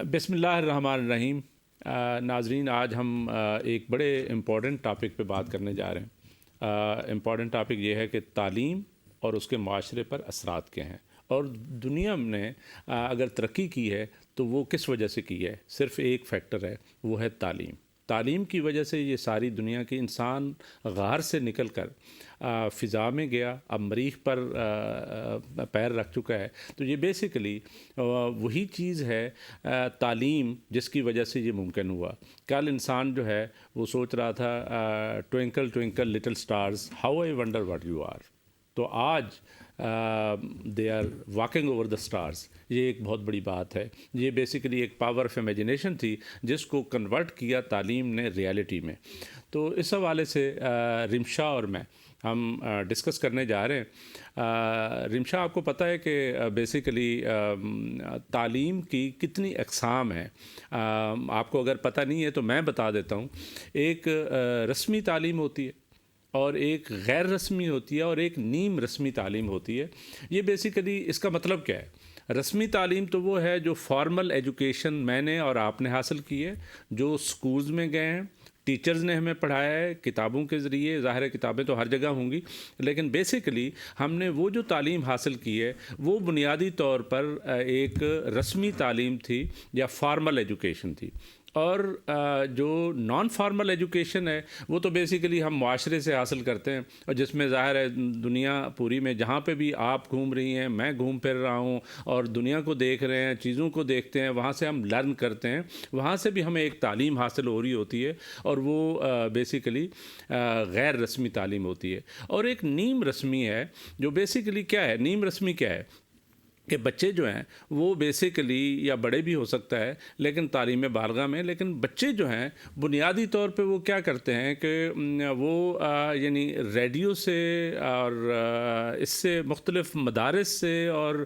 بسم اللہ الرحمن الرحیم۔ ناظرین، آج ہم ایک بڑے امپورٹنٹ ٹاپک پہ بات کرنے جا رہے ہیں۔ امپورٹنٹ ٹاپک یہ ہے کہ تعلیم اور اس کے معاشرے پر اثرات کیا ہیں، اور دنیا نے اگر ترقی کی ہے تو وہ کس وجہ سے کی ہے؟ صرف ایک فیکٹر ہے، وہ ہے تعلیم۔ تعلیم کی وجہ سے یہ ساری دنیا کے انسان غار سے نکل کر فضا میں گیا، اب مریخ پر پیر رکھ چکا ہے۔ تو یہ بیسیکلی وہی چیز ہے، تعلیم، جس کی وجہ سے یہ ممکن ہوا۔ کل انسان جو ہے وہ سوچ رہا تھا twinkle twinkle little stars how I wonder what you are, تو آج they are walking over the stars. یہ ایک بہت بڑی بات ہے۔ یہ بیسیکلی ایک پاور آف امیجنیشن تھی جس کو کنورٹ کیا تعلیم نے ریالٹی میں۔ تو اس حوالے سے رمشا اور میں ہم ڈسکس کرنے جا رہے ہیں۔ رمشا، آپ کو پتہ ہے کہ بیسیکلی تعلیم کی کتنی اقسام ہیں؟ آپ کو اگر پتہ نہیں ہے تو میں بتا دیتا ہوں۔ ایک رسمی تعلیم ہوتی ہے، اور ایک غیر رسمی ہوتی ہے، اور ایک نیم رسمی تعلیم ہوتی ہے۔ یہ بیسیکلی اس کا مطلب کیا ہے؟ رسمی تعلیم تو وہ ہے جو فارمل ایجوکیشن میں نے اور آپ نے حاصل کی ہے، جو سکولز میں گئے ہیں، ٹیچرز نے ہمیں پڑھایا ہے کتابوں کے ذریعے۔ ظاہر ہے کتابیں تو ہر جگہ ہوں گی، لیکن بیسیکلی ہم نے وہ جو تعلیم حاصل کی ہے وہ بنیادی طور پر ایک رسمی تعلیم تھی یا فارمل ایجوکیشن تھی۔ اور جو نان فارمل ایجوکیشن ہے وہ تو بیسیکلی ہم معاشرے سے حاصل کرتے ہیں، اور جس میں ظاہر ہے دنیا پوری میں جہاں پہ بھی آپ گھوم رہی ہیں، میں گھوم پھر رہا ہوں اور دنیا کو دیکھ رہے ہیں، چیزوں کو دیکھتے ہیں، وہاں سے ہم لرن کرتے ہیں، وہاں سے بھی ہمیں ایک تعلیم حاصل ہو رہی ہوتی ہے، اور وہ بیسیکلی غیر رسمی تعلیم ہوتی ہے۔ اور ایک نیم رسمی ہے جو بیسیکلی کیا ہے؟ نیم رسمی کیا ہے کہ بچے جو ہیں وہ بیسیکلی، یا بڑے بھی ہو سکتا ہے لیکن تعلیم بالغہ میں، لیکن بچے جو ہیں بنیادی طور پہ وہ کیا کرتے ہیں کہ وہ یعنی ریڈیو سے اور اس سے مختلف مدارس سے اور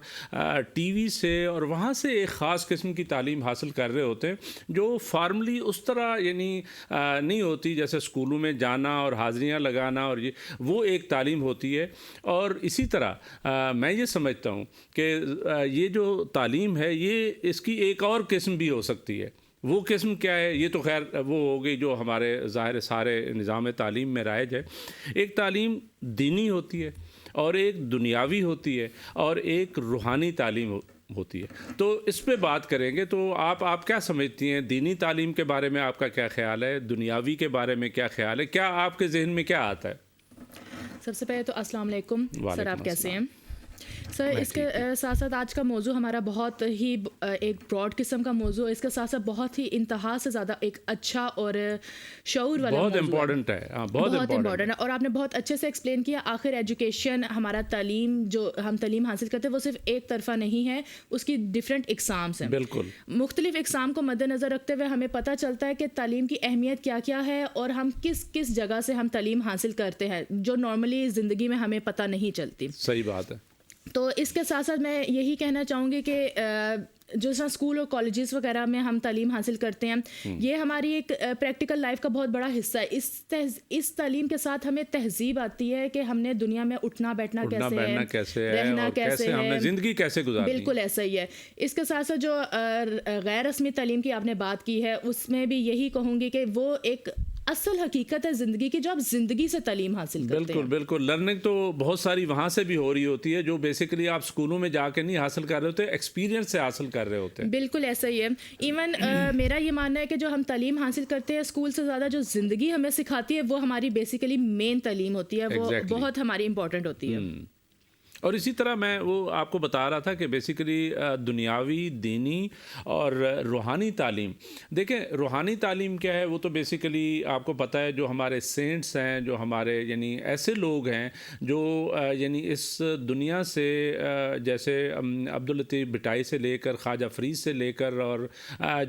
ٹی وی سے اور وہاں سے ایک خاص قسم کی تعلیم حاصل کر رہے ہوتے ہیں، جو فارملی اس طرح یعنی نہیں ہوتی، جیسے اسکولوں میں جانا اور حاضریاں لگانا، اور وہ ایک تعلیم ہوتی ہے۔ اور اسی طرح میں یہ سمجھتا ہوں کہ یہ جو تعلیم ہے یہ اس کی ایک اور قسم بھی ہو سکتی ہے۔ وہ قسم کیا ہے؟ یہ تو خیر وہ ہو گئی جو ہمارے ظاہر سارے نظام تعلیم میں رائج ہے۔ ایک تعلیم دینی ہوتی ہے، اور ایک دنیاوی ہوتی ہے، اور ایک روحانی تعلیم ہوتی ہے۔ تو اس پہ بات کریں گے۔ تو آپ کیا سمجھتی ہیں؟ دینی تعلیم کے بارے میں آپ کا کیا خیال ہے؟ دنیاوی کے بارے میں کیا خیال ہے؟ کیا آپ کے ذہن میں کیا آتا ہے؟ سب سے پہلے تو السلام علیکم سر، آپ کیسے ہیں؟ سر، اس کے ساتھ ساتھ آج کا موضوع ہمارا بہت ہی ایک براڈ قسم کا موضوع ہے، اس کے ساتھ ساتھ بہت ہی انتہا سے زیادہ ایک اچھا اور شعور والا بہت موضوع امپورٹنٹ ہے، بہت امپورٹنٹ ہے، اور آپ نے بہت اچھے سے ایکسپلین کیا۔ آخر ایجوکیشن، ہمارا تعلیم جو ہم تعلیم حاصل کرتے ہیں وہ صرف ایک طرفہ نہیں ہے، اس کی ڈفرینٹ اقسامس ہیں۔ بالکل مختلف اقسام کو مد نظر رکھتے ہوئے ہمیں پتہ چلتا ہے کہ تعلیم کی اہمیت کیا کیا ہے، اور ہم کس کس جگہ سے ہم تعلیم حاصل کرتے ہیں جو نارملی زندگی میں ہمیں پتہ نہیں چلتی۔ صحیح بات ہے۔ تو اس کے ساتھ ساتھ میں یہی کہنا چاہوں گی کہ جو اسکول اور کالجز وغیرہ میں ہم تعلیم حاصل کرتے ہیں، یہ ہماری ایک پریکٹیکل لائف کا بہت بڑا حصہ ہے۔ اس تعلیم کے ساتھ ہمیں تہذیب آتی ہے کہ ہم نے دنیا میں اٹھنا بیٹھنا کیسے ہے، رہنا کیسے ہم نے زندگی کیسے گزارنی۔ بالکل ایسا ہی ہے۔ اس کے ساتھ ساتھ جو غیر رسمی تعلیم کی آپ نے بات کی ہے، اس میں بھی یہی کہوں گی کہ وہ ایک اصل حقیقت ہے زندگی کی، جو آپ زندگی سے تعلیم حاصل کرتے ہیں۔ بالکل لرننگ تو بہت ساری وہاں سے بھی ہو رہی ہوتی ہے، جو بیسیکلی آپ اسکولوں میں جا کے نہیں حاصل کر رہے ہوتے، ایکسپیرینس سے حاصل کر رہے ہوتے ہیں۔ بالکل ایسا ہی ہے۔ ایون میرا یہ ماننا ہے کہ جو ہم تعلیم حاصل کرتے ہیں اسکول سے زیادہ جو زندگی ہمیں سکھاتی ہے وہ ہماری بیسیکلی مین تعلیم ہوتی ہے، وہ بہت ہماری امپورٹنٹ ہوتی ہے۔ اور اسی طرح میں وہ آپ کو بتا رہا تھا کہ بیسیکلی دنیاوی، دینی اور روحانی تعلیم۔ دیکھیں روحانی تعلیم کیا ہے؟ وہ تو بیسیکلی آپ کو پتہ ہے جو ہمارے سینٹس ہیں، جو ہمارے یعنی ایسے لوگ ہیں جو یعنی اس دنیا سے جیسے عبداللطیف بھٹائی سے لے کر خواجہ فرید سے لے کر اور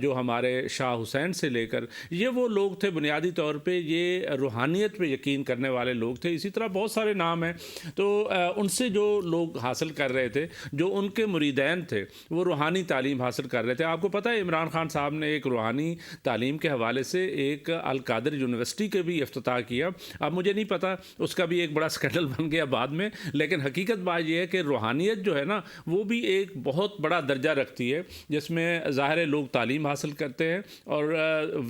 جو ہمارے شاہ حسین سے لے کر، یہ وہ لوگ تھے بنیادی طور پہ، یہ روحانیت پہ یقین کرنے والے لوگ تھے۔ اسی طرح بہت سارے نام ہیں۔ تو ان سے جو لوگ حاصل کر رہے تھے جو ان کے مریدین تھے، وہ روحانی تعلیم حاصل کر رہے تھے. آپ کو پتہ ہے عمران خان صاحب نے ایک روحانی تعلیم کے حوالے سے ایک القادر یونیورسٹی کے بھی افتتاح کیا. اب مجھے نہیں پتہ اس کا بھی ایک بڑا اسکینڈل بن گیا بعد میں، لیکن حقیقت بات یہ ہے کہ روحانیت جو ہے نا وہ بھی ایک بہت بڑا درجہ رکھتی ہے، جس میں ظاہر ہے لوگ تعلیم حاصل کرتے ہیں. اور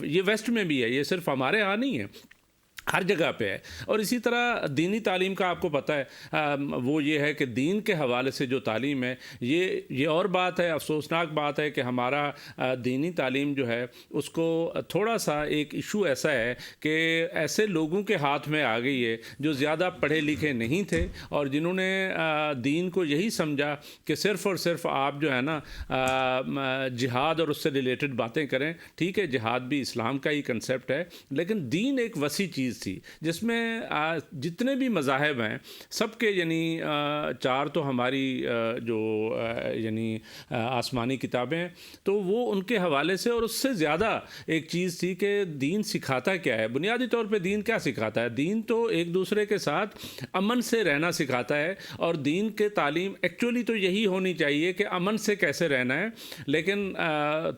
یہ ویسٹ میں بھی ہے، یہ صرف ہمارے ہاں نہیں ہے، ہر جگہ پہ ہے. اور اسی طرح دینی تعلیم کا آپ کو پتہ ہے وہ یہ ہے کہ دین کے حوالے سے جو تعلیم ہے یہ اور بات ہے، افسوسناک بات ہے کہ ہمارا دینی تعلیم جو ہے اس کو تھوڑا سا ایک ایشو ایسا ہے کہ ایسے لوگوں کے ہاتھ میں آ گئی ہے جو زیادہ پڑھے لکھے نہیں تھے اور جنہوں نے دین کو یہی سمجھا کہ صرف اور صرف آپ جو ہے نا جہاد اور اس سے ریلیٹڈ باتیں کریں. ٹھیک ہے، جہاد بھی اسلام کا ہی کنسیپٹ ہے، لیکن دین ایک وسیع چیز تھی جس میں جتنے بھی مذاہب ہیں سب کے یعنی چار تو ہماری جو یعنی آسمانی کتابیں ہیں تو وہ ان کے حوالے سے، اور اس سے زیادہ ایک چیز تھی کہ دین سکھاتا کیا ہے. بنیادی طور پہ دین کیا سکھاتا ہے؟ دین تو ایک دوسرے کے ساتھ امن سے رہنا سکھاتا ہے، اور دین کے تعلیم ایکچولی تو یہی ہونی چاہیے کہ امن سے کیسے رہنا ہے. لیکن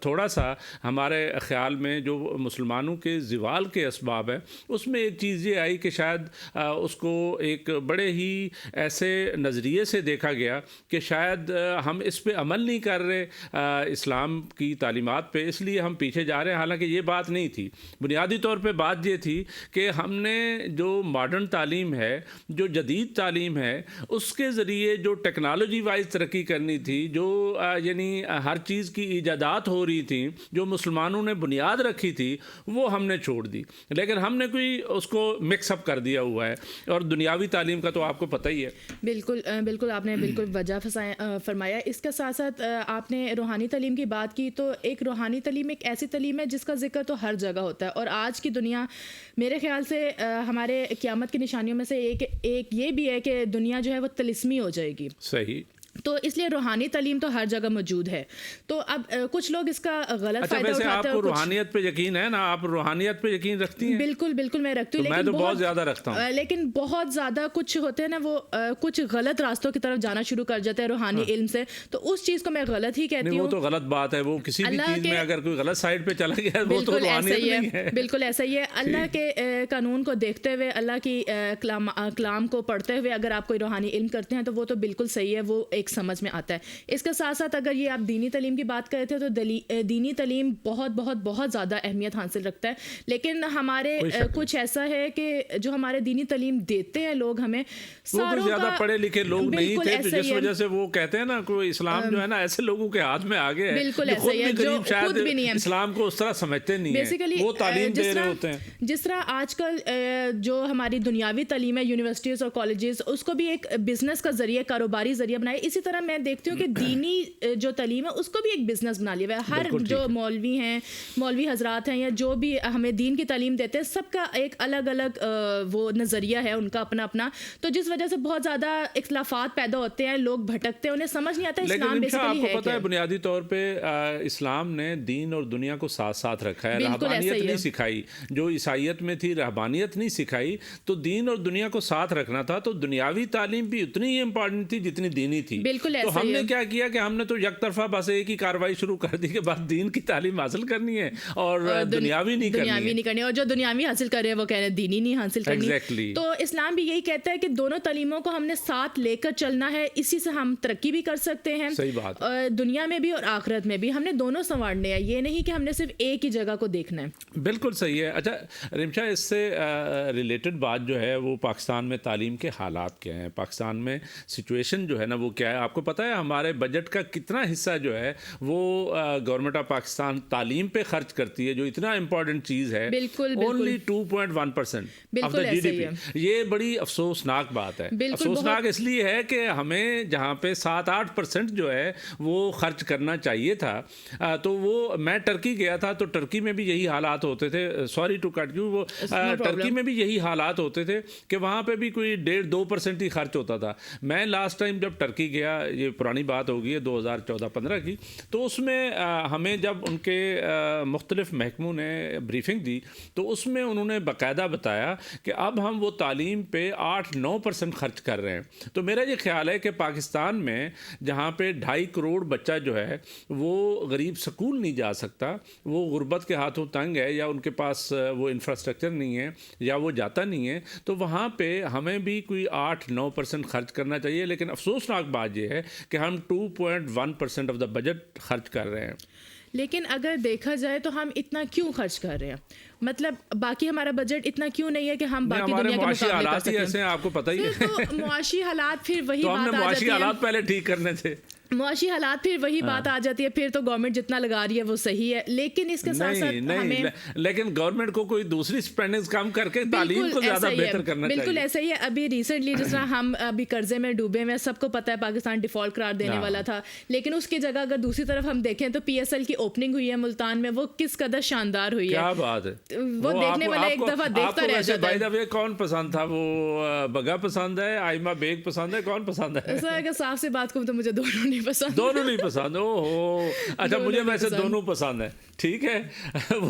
تھوڑا سا ہمارے خیال میں جو مسلمانوں کے زوال کے اسباب ہے اس میں ایک چیز یہ آئی کہ شاید اس کو ایک بڑے ہی ایسے نظریے سے دیکھا گیا کہ شاید ہم اس پہ عمل نہیں کر رہے اسلام کی تعلیمات پہ، اس لیے ہم پیچھے جا رہے ہیں. حالانکہ یہ بات نہیں تھی. بنیادی طور پہ بات یہ تھی کہ ہم نے جو ماڈرن تعلیم ہے، جو جدید تعلیم ہے، اس کے ذریعے جو ٹیکنالوجی وائز ترقی کرنی تھی، جو یعنی ہر چیز کی ایجادات ہو رہی تھیں، جو مسلمانوں نے بنیاد رکھی تھی، وہ ہم نے چھوڑ دی. لیکن ہم نے کوئی اس کو مکس اپ کر دیا ہوا ہے. اور دنیاوی تعلیم کا تو آپ کو پتہ ہی ہے. بالکل آپ نے بالکل وجہ فرمایا. اس کے ساتھ ساتھ آپ نے روحانی تعلیم کی بات کی، تو ایک روحانی تعلیم ایک ایسی تعلیم ہے جس کا ذکر تو ہر جگہ ہوتا ہے. اور آج کی دنیا میرے خیال سے ہمارے قیامت کی نشانیوں میں سے ایک یہ بھی ہے کہ دنیا جو ہے وہ طلسمی ہو جائے گی. صحیح. تو اس لیے روحانی تعلیم تو ہر جگہ موجود ہے. تو اب کچھ لوگ اس کا غلط فائدہ ویسے اٹھاتے ہیں. آپ کو روحانیت پہ یقین ہے نا؟ آپ روحانیت پہ یقین رکھتی ہیں؟ بالکل میں رکھتی ہوں. میں تو بہت زیادہ رکھتا ہوں. لیکن بہت زیادہ کچھ ہوتے ہیں نا وہ کچھ غلط راستوں کی طرف جانا شروع کر جاتے ہیں روحانی علم سے. تو اس چیز کو میں غلط ہی کہتی ہوں. وہ تو غلط بات ہے. وہ کسی بھی چیز میں اگر کوئی غلط سائڈ پہ چلا گیا وہ تو روحانیت نہیں ہے. بالکل ایسا ہی ہے. اللہ کے قانون کو دیکھتے ہوئے، اللہ کی کلام کو پڑھتے ہوئے اگر آپ کوئی روحانی علم کرتے ہیں تو وہ تو بالکل صحیح ہے، وہ ایک سمجھ میں آتا ہے. اس کے ساتھ ساتھ اگر یہ آپ دینی تعلیم کی بات کرتے تھے تو دینی تعلیم بہت زیادہ اہمیت حاصل رکھتا ہے. لیکن ہمارے کچھ ایسا ہے کہ جو ہمارے دینی تعلیم دیتے ہیں لوگ، ہمیں ساروں زیادہ پڑھے لکھے لوگ نہیں تھے، جس وجہ سے وہ کہتے ہیں نا کوئی اسلام جو ہے نا ایسے لوگوں کے ہاتھ میں آگے ہے. بالکل ایسا ہی ہے جو خود بھی نہیں ہے، اسلام کو اس طرح سمجھتے نہیں ہیں، وہ تعلیم دے رہے ہوتے ہیں. جس طرح آج کل جو ہماری دنیاوی تعلیم ہے یونیورسٹیز اور کالجز، اس کو بھی ایک بزنس کا ذریعہ، کاروباری ذریعہ بنائے. اسی طرح میں دیکھتی ہوں کہ دینی جو تعلیم ہے اس کو بھی ایک بزنس بنا لیا ہے. ہر جو مولوی ہیں، مولوی حضرات ہیں، یا جو بھی ہمیں دین کی تعلیم دیتے ہیں، سب کا ایک الگ الگ وہ نظریہ ہے ان کا اپنا. تو جس وجہ سے بہت زیادہ اختلافات پیدا ہوتے ہیں، لوگ بھٹکتے ہیں، انہیں سمجھ نہیں آتا اسلام بیسیکلی ہے. آپ کو پتہ ہے بنیادی طور پہ اسلام نے دین اور دنیا کو ساتھ ساتھ رکھا ہے. رہبانیت نہیں سکھائی. جو عیسائیت میں تھی رہبانیت نہیں سکھائی. تو دین اور دنیا کو ساتھ رکھنا تھا. تو دنیاوی تعلیم بھی اتنی ہی امپورٹنٹ تھی جتنی دینی تھی. بالکل ایسا تو ہم نے کیا کہ ہم نے تو یک طرفہ بس ایک ہی کاروائی شروع کر دی کہ بس دین کی تعلیم حاصل کرنی ہے اور دنیاوی نہیں کرنی ہے. اور جو دنیاوی حاصل کر رہے ہیں وہ کہہ رہے ہیں دینی نہیں حاصل کرنی. تو اسلام بھی یہی کہتا ہے کہ دونوں تعلیموں کو ہم نے ساتھ لے کر چلنا ہے. اسی سے ہم ترقی بھی کر سکتے ہیں. صحیح بات. دنیا میں بھی اور آخرت میں بھی ہم نے دونوں سنوارنے ہیں. یہ نہیں کہ ہم نے صرف ایک ہی جگہ کو دیکھنا ہے. بالکل صحیح ہے. اچھا رمشا، اس سے ریلیٹڈ بات جو ہے وہ پاکستان میں تعلیم کے حالات کیا ہیں؟ پاکستان میں سچویشن جو ہے نا وہ کیا ہے؟ آپ کو پتہ ہے ہمارے بجٹ کا کتنا حصہ جو ہے وہ گورنمنٹ آف پاکستان تعلیم پہ خرچ کرتی ہے، جو اتنا امپورٹنٹ چیز ہے. Only 2.1% of the GDP. یہ بڑی افسوسناک بات ہے. افسوسناک اس لیے ہے کہ ہمیں جہاں پہ 7-8% جو ہے وہ خرچ کرنا چاہیے تھا. تو وہ میں ٹرکی گیا تھا تو ٹرکی میں بھی یہی حالات ہوتے تھے. Sorry to cut you. وہ ٹرکی میں بھی یہی حالات ہوتے تھے کہ وہاں پہ بھی کوئی 1.5-2% ہی خرچ ہوتا تھا. میں لاسٹ ٹائم جب ٹرکی گیا کیا, یہ پرانی بات ہوگی 2014-15 کی, تو اس میں ہمیں جب ان کے مختلف محکموں نے بریفنگ دی تو اس میں انہوں نے باقاعدہ بتایا کہ اب ہم وہ تعلیم پہ 8-9% خرچ کر رہے ہیں. تو میرا یہ خیال ہے کہ پاکستان میں جہاں پہ 2.5 کروڑ بچہ جو ہے وہ غریب سکول نہیں جا سکتا, وہ غربت کے ہاتھوں تنگ ہے, یا ان کے پاس وہ انفراسٹرکچر نہیں ہے, یا وہ جاتا نہیں ہے, تو وہاں پہ ہمیں بھی کوئی 8-9% خرچ کرنا چاہیے. لیکن افسوسناک بات یہ ہے کہ ہم 2.1% آف دا بجٹ خرچ کر رہے ہیں. لیکن اگر دیکھا جائے تو ہم اتنا کیوں خرچ کر رہے ہیں؟ مطلب باقی ہمارا بجٹ اتنا کیوں نہیں ہے کہ ہم باقی دنیا کے معاشی مقابلے حالات ہی ایسے ہیں, آپ کو پتہ ہی ہے. تو معاشی حالات پھر وہی تو ہم نے بات آ معاشی جاتی ہے, حالات پہلے ٹھیک کرنے تھے. معاشی حالات پھر وہی بات آ جاتی ہے, پھر تو گورنمنٹ جتنا لگا رہی ہے وہ صحیح ہے. لیکن اس کے ساتھ ساتھ ہمیں لیکن گورنمنٹ کو کوئی دوسری اسپینڈنگ کم کر کے تعلیم کو زیادہ بہتر کرنا چاہیے. بالکل ایسا ہی ہے. ابھی ریسنٹلی جس طرح ہم ابھی قرضے میں ڈوبے ہوئے, سب کو پتہ ہے پاکستان ڈیفالٹ قرار دینے والا تھا, لیکن اس کی جگہ اگر دوسری طرف ہم دیکھیں تو پی ایس ایل کی اوپننگ ہوئی ہے ملتان میں, وہ کس قدر شاندار ہوئی ہے. کیا بات ہے, وہ دیکھنے والا ایک دفعہ دیکھتا رہ جاتا ہے. بائی کون پسند تھا, وہ بگا پسند ہے, آئمہ بیگ پسند ہے, کون پسند ہے؟ ایسا ہے کہ صاف سی بات کروں تو مجھے دونوں نہیں پسند. دونوں نہیں پسند. اوہ اچھا, مجھے ویسے دونوں پسند ہے, ٹھیک ہے.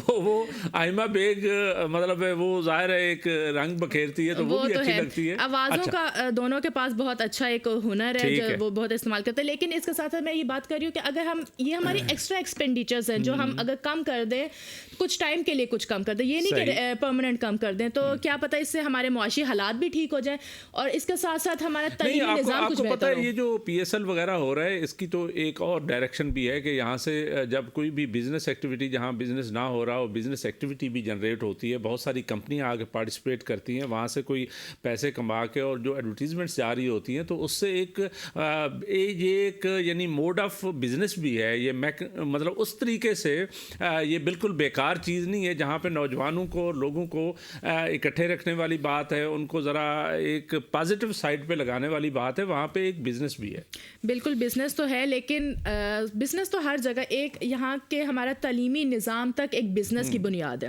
وہ آئمہ بیگ مطلب وہ ظاہر ہے ایک رنگ بکھیرتی ہے تو وہ بھی اچھی لگتی ہے. آوازوں کا دونوں کے پاس بہت اچھا ایک ہنر ہے جو وہ بہت استعمال کرتے ہیں. لیکن اس کے ساتھ میں یہ بات کر رہی ہوں کہ اگر ہم یہ ہماری ایکسٹرا ایکسپینڈیچرز ہیں جو ہم اگر کم کر دیں, کچھ ٹائم کے لیے کچھ کم کر دیں, یہ نہیں کہ پرماننٹ کم کر دیں, تو کیا پتہ اس سے ہمارے معاشی حالات بھی ٹھیک ہو جائیں اور اس کے ساتھ ساتھ ہمارا تعلیمی نظام کچھ بہتر ہو. یہ جو پی ایس ایل وغیرہ ہو رہا ہے اس کی تو ایک اور ڈائریکشن بھی ہے کہ یہاں سے جب کوئی بھی بزنس ایکٹیویٹی, جہاں بزنس نہ ہو رہا ہو, بزنس ایکٹیویٹی بھی جنریٹ ہوتی ہے, بہت ساری کمپنیاں آ کے پارٹیسپیٹ کرتی ہیں, وہاں سے کوئی پیسے کما کے اور جو ایڈورٹیزمنٹس جاری ہوتی ہیں, تو اس سے یہ ایک یعنی موڈ آف بزنس بھی ہے. یہ مطلب اس طریقے سے یہ بالکل بیکار چیز نہیں ہے, جہاں پہ نوجوانوں کو, لوگوں کو اکٹھے رکھنے والی بات ہے, ان کو ذرا ایک پازیٹیو سائڈ پہ لگانے والی بات ہے, وہاں پہ ایک بزنس بھی ہے. بالکل بزنس تو ہے, لیکن بزنس تو ہر جگہ, ایک یہاں کے ہمارا تعلیمی نظام تک ایک بزنس کی بنیاد ہے.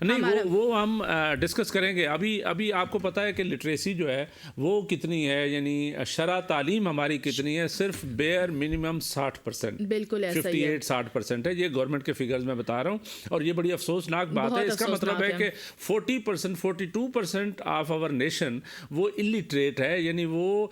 نہیں وہ ہم ڈسکس کریں گے. ابھی آپ کو پتہ ہے کہ لٹریسی جو ہے وہ کتنی ہے, یعنی شرح تعلیم ہماری کتنی ہے, صرف بیئر منیمم 60%. بالکل ایسا ہی ہے, 58-60% ہے. یہ گورنمنٹ کے فگرز میں بتا رہا ہوں, اور یہ بڑی افسوسناک بات ہے. اس کا مطلب ہے کہ 42% آف آور نیشن وہ الٹریٹ ہے, یعنی وہ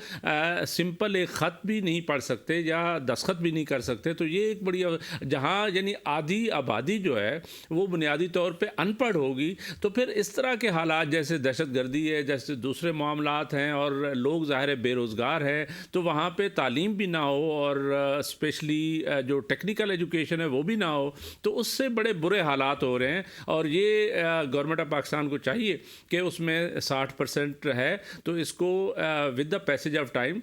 سمپل ایک خط بھی نہیں پڑھ سکتے یا دستخط بھی نہیں کر سکتے. تو یہ ایک بڑی, جہاں یعنی آدھی آبادی جو ہے وہ بنیادی طور پہ ان پڑھ ہوگی, تو پھر اس طرح کے حالات جیسے دہشت گردی ہے, جیسے دوسرے معاملات ہیں, اور لوگ ظاہر بے روزگار ہے, تو وہاں پہ تعلیم بھی نہ ہو اور اسپیشلی جو ٹیکنیکل ایجوکیشن ہے وہ بھی نہ ہو, تو اس سے بڑے برے حالات ہو رہے ہیں. اور یہ گورنمنٹ آف پاکستان کو چاہیے کہ اس میں 60% ہے, تو اس کو with the passage of time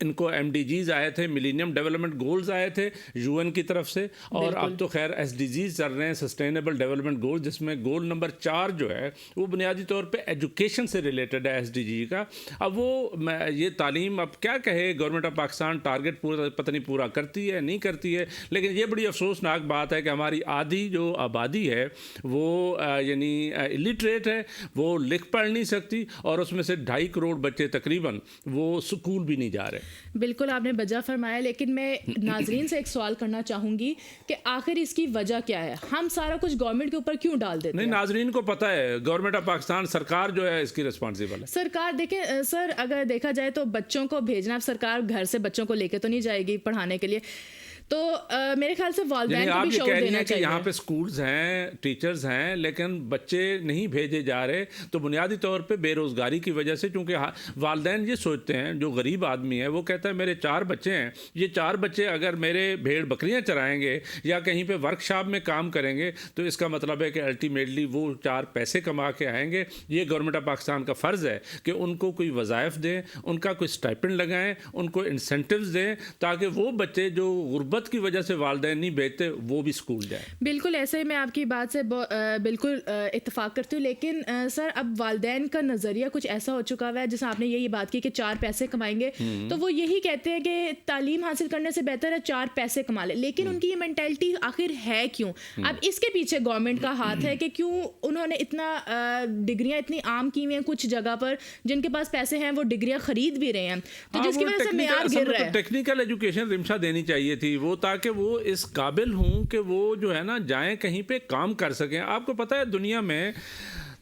ان کو ایم ڈی جیز آئے تھے, ملینیم ڈیولپمنٹ گولز آئے تھے یو این کی طرف سے, اور اب تو خیر ایس ڈی جیز چل رہے ہیں, سسٹینیبل ڈیولپمنٹ گول, جس میں گول نمبر 4 جو ہے وہ بنیادی طور پہ ایجوکیشن سے ریلیٹڈ ہے, ایس ڈی جی کا. اب وہ یہ تعلیم, اب کیا کہے گورنمنٹ آف پاکستان, ٹارگیٹ پتہ نہیں پورا کرتی ہے نہیں کرتی ہے, لیکن یہ بڑی افسوسناک بات ہے کہ ہماری آدھی جو آبادی ہے وہ یعنی الٹریٹ ہے, وہ لکھ پڑھ نہیں سکتی, اور اس میں سے 2.5 کروڑ بچے تقریباً وہ اسکول بھی نہیں جا رہے. بالکل آپ نے بجا فرمایا, لیکن میں ناظرین سے ایک سوال کرنا چاہوں گی کہ آخر اس کی وجہ کیا ہے, ہم سارا کچھ گورنمنٹ کے اوپر کیوں ڈال دیتے ہیں؟ نہیں, ناظرین کو پتہ ہے گورنمنٹ آف پاکستان, سرکار جو ہے اس کی رسپانسیبل ہے. سرکار دیکھیں سر, اگر دیکھا جائے تو بچوں کو بھیجنا, سرکار گھر سے بچوں کو لے کے تو نہیں جائے گی پڑھانے کے لیے, تو میرے خیال سے والدین کو بھی شعور دینا چاہیے. یہاں پہ سکولز ہیں, ٹیچرز ہیں, لیکن بچے نہیں بھیجے جا رہے, تو بنیادی طور پہ بے روزگاری کی وجہ سے, کیونکہ والدین یہ سوچتے ہیں, جو غریب آدمی ہے وہ کہتا ہے میرے 4 بچے ہیں, یہ 4 بچے اگر میرے بھیڑ بکریاں چرائیں گے یا کہیں پہ ورک شاپ میں کام کریں گے, تو اس کا مطلب ہے کہ الٹیمیٹلی وہ 4 پیسے کما کے آئیں گے. یہ گورنمنٹ آف پاکستان کا فرض ہے کہ ان کو کوئی وظائف دیں, ان کا کوئی اسٹائپنڈ لگائیں, ان کو انسینٹیوز دیں, تاکہ وہ بچے جو غربت محبت کی وجہ سے والدین نہیں بھیجتے وہ بھی اسکول جائے. بالکل ایسے ہی میں آپ کی بات سے بالکل اتفاق کرتی ہوں، لیکن سر اب والدین کا نظریہ کچھ ایسا ہو چکا ہوا ہے، جیسے آپ نے یہی بات کی کہ 4 پیسے کمائیں گے تو وہ یہی کہتے ہیں کہ تعلیم حاصل کرنے سے بہتر ہے 4 پیسے کما لے. لیکن ان کی یہ مینٹلٹی آخر ہے کیوں؟ اب اس کے پیچھے گورنمنٹ کا ہاتھ ہے کہ کیوں انہوں نے اتنا ڈگریاں اتنی عام کی ہوئی ہیں کچھ جگہ پر، جن کے پاس پیسے ہیں وہ ڈگریاں خرید بھی رہے ہیں، تو جس کی وجہ سے معیار گر رہا ہے. ٹیکنیکل ایجوکیشن رمشا دینی چاہیے تھی وہ، تاکہ وہ اس قابل ہوں کہ وہ جو ہے نا جائیں کہیں پہ کام کر سکیں. آپ کو پتہ ہے دنیا میں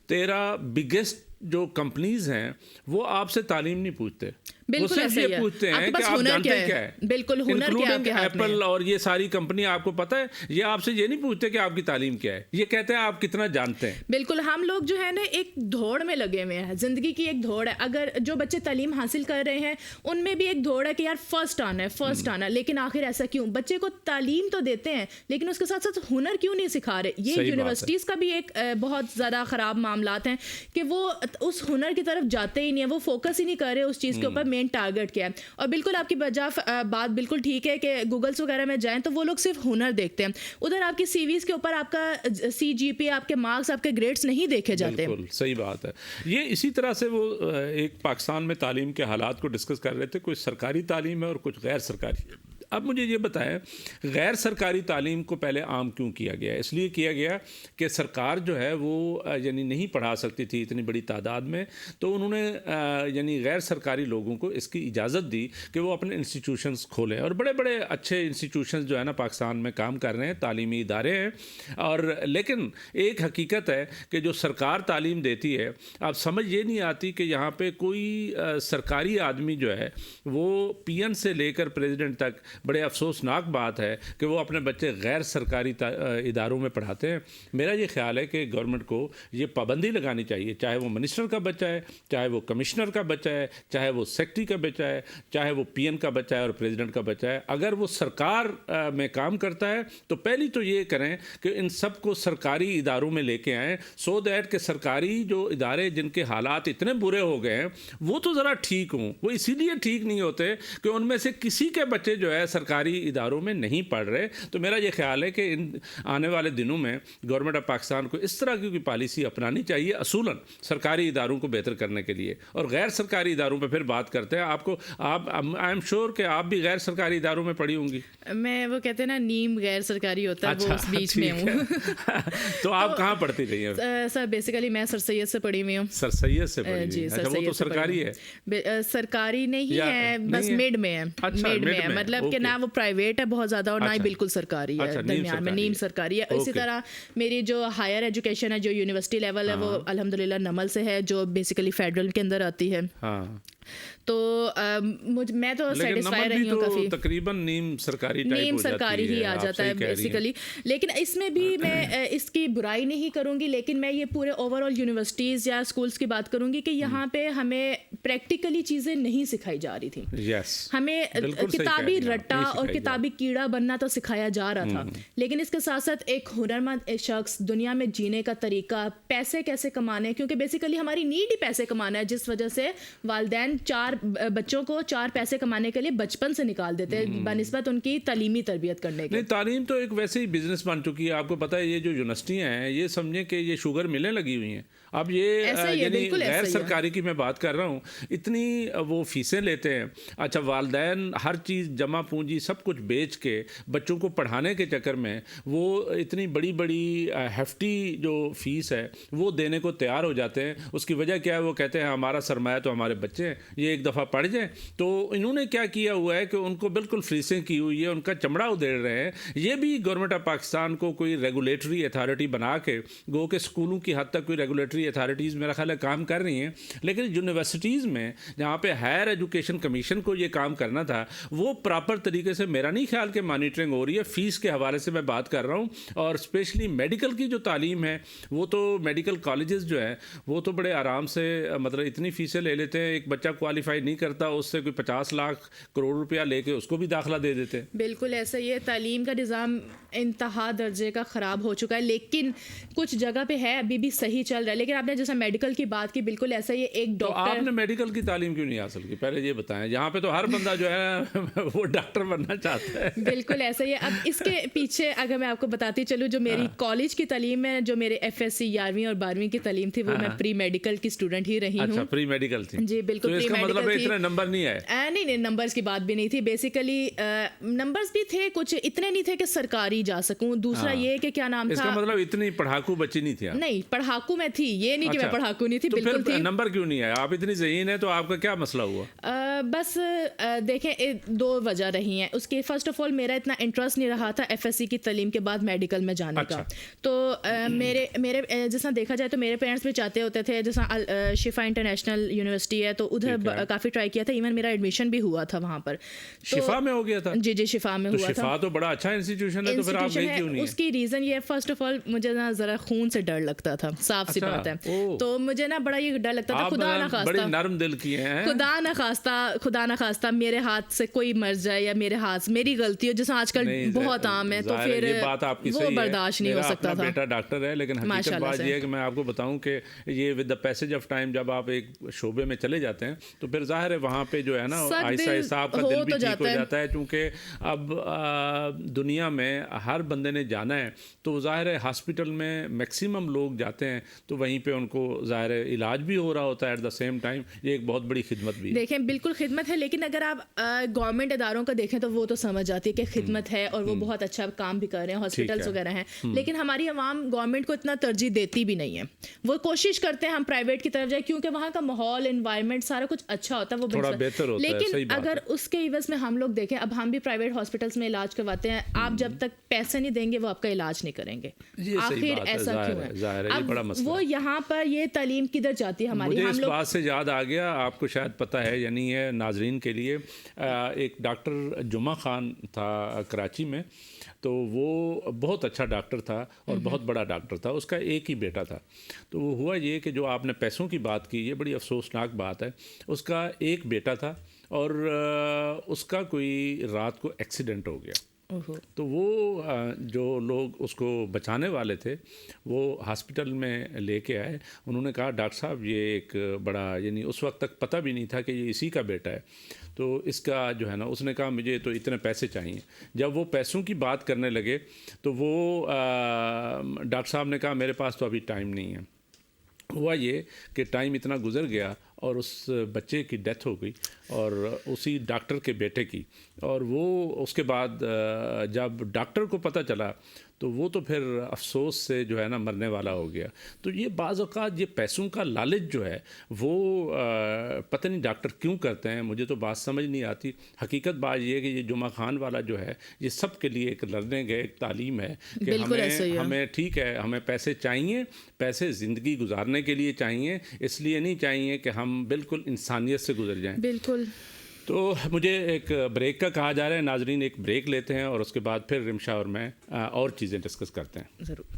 13 بگیسٹ جو کمپنیز ہیں وہ آپ سے تعلیم نہیں پوچھتے، وہ صرف یہ پوچھتے ہیں کہ آپ جانتے کیا ہے. بالکل ہنر کیا ہے آپ کے ہاتھ میں. ایپل اور یہ ساری کمپنی آپ کو پتہ ہے یہ آپ سے یہ نہیں پوچھتے کہ آپ کی تعلیم کیا ہے، یہ کہتے ہیں آپ کتنا جانتے ہیں. بالکل ہم لوگ جو ہے نا ایک دوڑ میں لگے ہوئے ہیں، زندگی کی ایک دوڑ ہے. اگر جو بچے تعلیم حاصل کر رہے ہیں ان میں بھی ایک دوڑ ہے کہ یار فرسٹ آنا ہے، لیکن آخر ایسا کیوں؟ بچے کو تعلیم تو دیتے ہیں لیکن اس کے ساتھ ساتھ ہنر کیوں نہیں سکھا رہے؟ یہ یونیورسٹیز کا بھی ایک بہت زیادہ خراب معاملات ہیں کہ وہ اس ہنر کی طرف جاتے ہی نہیں ہیں، وہ فوکس ہی نہیں کر رہے اس چیز کے اوپر مین ٹارگٹ کیا ہے. اور بالکل آپ کی بات بالکل ٹھیک ہے کہ گوگلس وغیرہ میں جائیں تو وہ لوگ صرف ہنر دیکھتے ہیں، ادھر آپ کی سی ویز کے اوپر آپ کا CGPA، آپ کے مارکس، آپ کے گریڈس نہیں دیکھے جاتے. بالکل صحیح بات ہے. یہ اسی طرح سے وہ ایک پاکستان میں تعلیم کے حالات کو ڈسکس کر رہے تھے، کوئی سرکاری تعلیم ہے اور کچھ غیر سرکاری ہے. اب مجھے یہ بتائیں غیر سرکاری تعلیم کو پہلے عام کیوں کیا گیا؟ اس لیے کیا گیا کہ سرکار جو ہے وہ یعنی نہیں پڑھا سکتی تھی اتنی بڑی تعداد میں، تو انہوں نے یعنی غیر سرکاری لوگوں کو اس کی اجازت دی کہ وہ اپنے انسٹیٹیوشنز کھولیں، اور بڑے بڑے اچھے انسٹیٹیوشنز جو ہے نا پاکستان میں کام کر رہے ہیں، تعلیمی ادارے ہیں. اور لیکن ایک حقیقت ہے کہ جو سرکار تعلیم دیتی ہے، اب سمجھ یہ نہیں آتی کہ یہاں پہ کوئی سرکاری آدمی جو ہے وہ PN سے لے کر پریزیڈنٹ تک، بڑے افسوسناک بات ہے کہ وہ اپنے بچے غیر سرکاری اداروں میں پڑھاتے ہیں. میرا یہ خیال ہے کہ گورنمنٹ کو یہ پابندی لگانی چاہیے، چاہے وہ منسٹر کا بچہ ہے، چاہے وہ کمشنر کا بچہ ہے، چاہے وہ سیکٹری کا بچہ ہے، چاہے وہ PN کا بچہ ہے اور پریزیڈنٹ کا بچہ ہے. اگر وہ سرکار میں کام کرتا ہے تو پہلی تو یہ کریں کہ ان سب کو سرکاری اداروں میں لے کے آئیں، سو دیٹ کہ سرکاری جو ادارے جن کے حالات اتنے برے ہو گئے ہیں وہ تو ذرا ٹھیک ہوں. وہ اسی لیے ٹھیک نہیں ہوتے کہ ان میں سے کسی کے بچے جو ہے سرکاری اداروں میں نہیں پڑھ رہے. تو میرا یہ خیال ہے کہ ان آنے والے دنوں میں گورنمنٹ آف پاکستان کو اس طرح کی پالیسی اپنانی چاہیے اصولاً سرکاری اداروں کو بہتر کرنے کے لیے. اور غیر سرکاری اداروں پہ پھر بات کرتے ہیں. آپ آئی ایم شیور کہ آپ بھی غیر سرکاری اداروں میں پڑھی ہوں گی. میں وہ کہتے ہیں نا نیم غیر سرکاری ہوتا ہے، وہ اس بیچ میں ہوں. تو آپ کہاں پڑھتی رہی ہیں؟ سر بیسیکلی میں سر سید سے پڑھی ہوئی ہوں. سر سید سے پڑھی؟ جی سر وہ تو سرکاری ہے؟ سرکاری نہیں ہے، بس مڈ میں ہے. مڈ میں ہے مطلب کہ نہ وہ پرائیویٹ ہے بہت زیادہ اور نہ ہی بالکل سرکاری ہے، درمیان میں نیم سرکاری ہے. اسی طرح میری جو ہائر ایجوکیشن ہے، جو یونیورسٹی لیول ہے، وہ الحمدللہ نمل سے ہے، جو بیسیکلی فیڈرل کے اندر آتی ہے. تو میں تو سیٹسفائی رہی ہوں کافی. تقریباً نیم سرکاری ہی آ جاتا ہے بیسیکلی. لیکن اس میں بھی میں اس کی برائی نہیں کروں گی، لیکن میں یہ پورے اوور آل یونیورسٹیز یا اسکولس کی بات کروں گی کہ یہاں پہ ہمیں پریکٹیکلی چیزیں نہیں سکھائی جا رہی تھیں. ہمیں کتابی رٹا اور کتابی کیڑا بننا تو سکھایا جا رہا تھا، لیکن اس کے ساتھ ساتھ ایک ہنرمند شخص، دنیا میں جینے کا طریقہ، پیسے کیسے کمانے، کیونکہ بیسیکلی ہماری نیڈ ہی پیسے کمانا ہے، جس وجہ سے والدین 4 بچوں کو 4 پیسے کمانے کے لیے بچپن سے نکال دیتے ہیں بنسبت ان کی تعلیمی تربیت کرنے کے. نہیں، تعلیم تو ایک ویسے ہی بزنس بن چکی ہے. آپ کو پتہ ہے یہ جو یونیورسٹیاں ہیں یہ سمجھیں کہ یہ شوگر ملیں لگی ہوئی ہیں. اب یہ یعنی غیر سرکاری کی میں بات کر رہا ہوں، اتنی وہ فیسیں لیتے ہیں. اچھا، والدین ہر چیز جمع پونجی سب کچھ بیچ کے بچوں کو پڑھانے کے چکر میں وہ اتنی بڑی بڑی ہیفٹی جو فیس ہے وہ دینے کو تیار ہو جاتے ہیں. اس کی وجہ کیا ہے؟ وہ کہتے ہیں ہمارا سرمایہ تو ہمارے بچے ہیں، یہ ایک دفعہ پڑھ جائیں. تو انہوں نے کیا کیا ہوا ہے کہ ان کو بالکل فریسیں کی ہوئی ہے، ان کا چمڑا ادھیڑ رہے ہیں. یہ بھی گورنمنٹ آف پاکستان کو کوئی ریگولیٹری اتھارٹی بنا کے، گو کہ اسکولوں کی حد تک کوئی ریگولیٹری اتھارٹیز میرا خیال ہے کام کر رہی ہیں، لیکن یونیورسٹیز میں جہاں پہ ہائر ایجوکیشن کمیشن کو یہ کام کرنا تھا وہ پراپر طریقے سے میرا نہیں خیال کہ مانیٹرنگ ہو رہی ہے. فیس کے حوالے سے میں بات کر رہا ہوں، اور اسپیشلی میڈیکل کی جو تعلیم ہے وہ تو میڈیکل کالجز جو ہیں وہ تو بڑے آرام سے مطلب اتنی فیسیں لے لیتے ہیں. ایک بچہ کوالیفائی نہیں کرتا اس سے کوئی 50 لاکھ کروڑ روپیہ لے کے اس کو بھی داخلہ دے دیتے. بالکل ایسا. یہ تعلیم کا نظام انتہا درجے کا خراب ہو چکا ہے، لیکن کچھ جگہ پہ ہے ابھی بھی صحیح چل رہا ہے. لیکن آپ نے جیسا میڈیکل کی بات کی، بالکل ایسا ہی ایک تو آپ ڈاکٹر. نے میڈیکل کی تعلیم کیوں نہیں حاصل کی؟ پہلے یہ بتائیں. یہاں پہ تو ہر بندہ جو ہے وہ ڈاکٹر بننا چاہتا ہے. بالکل ایسا ہی ہے. اب اس کے پیچھے اگر میں آپ کو بتاتی چلوں، جو میری کالج کی تعلیم ہے، جو میرے FSC 11ویں اور 12ویں کی تعلیم تھی، وہ میں پری میڈیکل کی اسٹوڈنٹ ہی رہی ہوں. اچھا، پری میڈیکل تھی. جی بالکل. تو اس کا مطلب اتنے نمبر نہیں آئے؟ نہیں، نمبرز کی بات بھی نہیں تھی. بیسیکلی نمبرز بھی تھے، کچھ اتنے نہیں تھے کہ سرکاری جا سکوں. دوسرا یہ کہ کیا نام تھا، اس کا مطلب اتنی پڑھاکو بچی نہیں تھی؟ نہیں، پڑھاکو میں تھی، یہ نہیں کہ میں پڑھاکو نہیں تھی، بالکل تھی. نمبر کیوں نہیں آیا؟ آپ اتنی ذہین ہیں تو آپ کا کیا مسئلہ ہوا؟ بس دیکھیں 2 وجہ رہی ہیں اس کی. فرسٹ آف آل میرا اتنا انٹرسٹ نہیں رہا تھا FSC کی تعلیم کے بعد میڈیکل میں جانے کا. تو میرے جیسا دیکھا جائے تو میرے پیرنٹس بھی چاہتے ہوتے تھے، جیسا شفا انٹرنیشنل یونیورسٹی ہے تو ادھر کافی ٹرائی کیا تھا. ایون میرا ایڈمیشن بھی ہوا تھا وہاں پر. شفا میں ہو گیا تھا؟ جی شفا میں ہوا تھا. شفا تو بڑا اچھا انسٹیٹیوشن ہے، تو پھر آپ گئی کیوں نہیں؟ اس کی ریزن یہ فرسٹ آف آل مجھے نا ذرا خون سے ڈر لگتا تھا، صاف سی بات ہے. تو مجھے نا بڑا یہ ڈر لگتا تھا. خدا نہ خواستہ، بڑی نرم دل کی ہیں، خدا نہ خواستہ میرے ہاتھ سے کوئی مر جائے یا میرے ہاتھ سے میری غلطی ہو، جیسا آج کل بہت عام ہے، تو پھر وہ برداشت نہیں ہو سکتا تھا. بیٹا ڈاکٹر ہے، لیکن حقیقت بات یہ ہے کہ میں آپ کو بتاؤں کہ یہ with the passage of time جب آپ ایک شعبے میں چلے جاتے ہیں تو پھر ظاہر ہے وہاں پہ جو ہے نا آہستہ آہستہ آپ کا دل بھی ٹھیک ہو جاتا ہے. چونکہ اب دنیا میں ہر بندے نے جانا ہے تو ظاہر ہے ہاسپٹل میں میکسیمم لوگ جاتے ہیں تو وہیں پہ ان کو ظاہر ہے علاج بھی ہو رہا ہوتا ہے ایٹ دا سیم ٹائم. یہ ایک بہت بڑی خدمت بھی ہے. دیکھیں بالکل خدمت ہے، لیکن اگر آپ گورنمنٹ اداروں کا دیکھیں تو وہ تو سمجھ آتی ہے کہ خدمت ہے اور وہ بہت اچھا کام بھی کر رہے ہیں، ہاسپٹلس وغیرہ ہیں. لیکن ہماری عوام گورنمنٹ کو اتنا ترجیح دیتی بھی نہیں ہے. وہ کوشش کرتے ہیں ہم پرائیویٹ کی طرف جائیں کیونکہ وہاں کا ماحول، انوائرمنٹ سارا کچھ اچھا ہوتا ہے، وہ تھوڑا بہتر ہوتا ہے. لیکن اگر اس کے عوض میں ہم لوگ دیکھیں، اب ہم بھی پرائیویٹ ہاسپٹلس میں علاج کرواتے ہیں، آپ جب تک پیسے نہیں دیں گے وہ آپ کا علاج نہیں کریں گے. آخر ایسا کیوں ہے؟ اب وہ یہاں پر یہ تعلیم کدھر جاتی ہے ہماری؟ مجھے اس بات سے یاد آ گیا، آپ کو شاید پتہ ہے یا نہیں ہے، ناظرین کے لیے ایک ڈاکٹر جمعہ خان تھا کراچی میں. تو وہ بہت اچھا ڈاکٹر تھا اور بہت بڑا ڈاکٹر تھا. اس کا ایک ہی بیٹا تھا. تو وہ ہوا یہ کہ جو آپ نے پیسوں کی بات کی، یہ بڑی افسوسناک بات ہے. اس کا ایک بیٹا تھا اور اس کا کوئی رات کو ایکسیڈنٹ ہو گیا. تو وہ جو لوگ اس کو بچانے والے تھے وہ ہاسپٹل میں لے کے آئے. انہوں نے کہا ڈاکٹر صاحب یہ ایک بڑا، یعنی اس وقت تک پتہ بھی نہیں تھا کہ یہ اسی کا بیٹا ہے. تو اس کا جو ہے نا، اس نے کہا مجھے تو اتنے پیسے چاہیے. جب وہ پیسوں کی بات کرنے لگے تو وہ ڈاکٹر صاحب نے کہا میرے پاس تو ابھی ٹائم نہیں ہے. ہوا یہ کہ ٹائم اتنا گزر گیا اور اس بچے کی ڈیتھ ہو گئی اور اسی ڈاکٹر کے بیٹے کی. اور وہ اس کے بعد جب ڈاکٹر کو پتہ چلا تو وہ تو پھر افسوس سے جو ہے نا مرنے والا ہو گیا. تو یہ بعض اوقات یہ پیسوں کا لالچ جو ہے وہ پتہ نہیں ڈاکٹر کیوں کرتے ہیں، مجھے تو بات سمجھ نہیں آتی. حقیقت بات یہ ہے کہ یہ جمعہ خان والا جو ہے یہ سب کے لیے ایک لرننگ ہے، ایک تعلیم ہے کہ ہمیں ٹھیک ہے، ہمیں پیسے چاہیے، پیسے زندگی گزارنے کے لیے چاہیے، اس لیے نہیں چاہیے کہ ہم بالکل انسانیت سے گزر جائیں. بالکل. تو مجھے ایک بریک کا کہا جا رہا ہے. ناظرین ایک بریک لیتے ہیں اور اس کے بعد پھر رمشا اور میں اور چیزیں ڈسکس کرتے ہیں. ضرور.